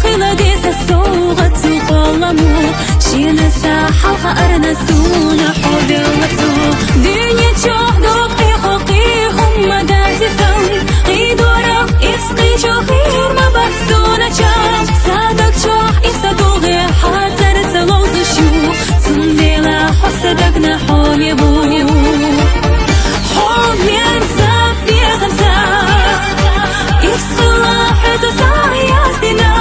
خلديس السوغة تقلمو شين ساحة أرنسونا حبي وطو دنيا تشوهدوك إيخوكيهم مدازي سون قيدورك إسقي شوخير ما بحثونا شام سادك شوح إسادوغي حاتر تلوز شو تنديلا حسدك نحوم يبو حوم ينساب يغمساب إسخلاح تساعي أسدنا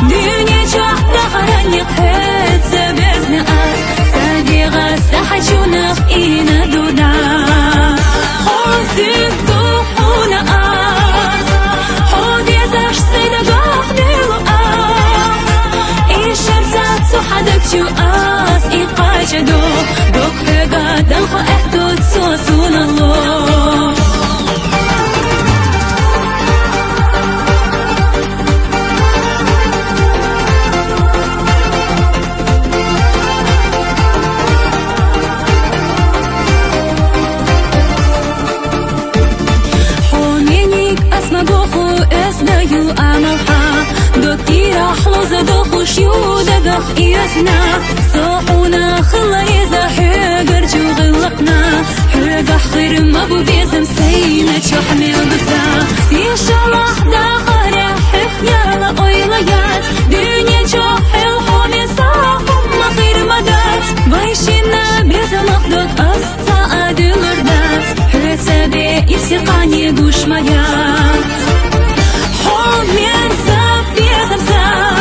دنيا شوح نخرنيق هيت سبزنا أس ساقي غساحة شونخ إينا دودا حوزيك دوحونا أس حود يزاش سيدا بخدلو أس إيشرزات سوحدك شو أس إيقاش دوك هقا دلخو إحدود سوسون الله دخ إيسنا صاحونا خلا إذا حقر جو غلقنا حق خير ما بو بيزم سينا تشحمي البسا يشالح داخل حفيا لأويليات دنيا جوحي الحومي صاحم ما خير مدات بايشينا بيزم أخدوك أستا أدي الأردات حسابي يسيقاني قوش ميات حومي أنساب بيزم ساب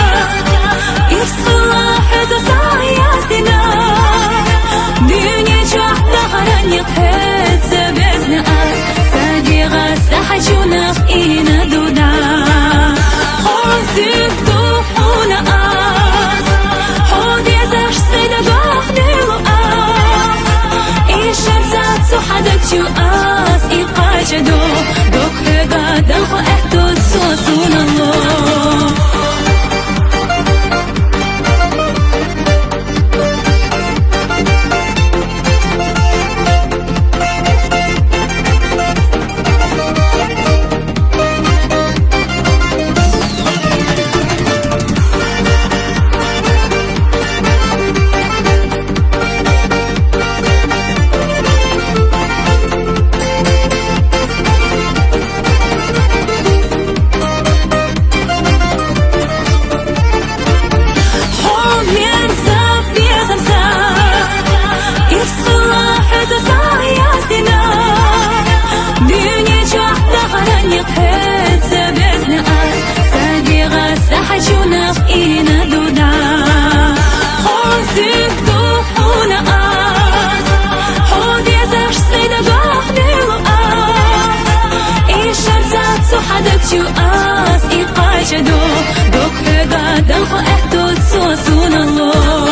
إسخلاح تساعي أسدنا دنيا جوح نخرنيق هيت سبزنا أس ساقي غساحة شونخ إينا دودا حوزيك دوحونا أس حود يزاش سيدا بخدلو أس إيشرزات سوحدك شو أس إيقاش دوك هقا دلخو إحدود سوسون الله شو أس إيقاش دوك هقا دلخو إحدود سوسون الله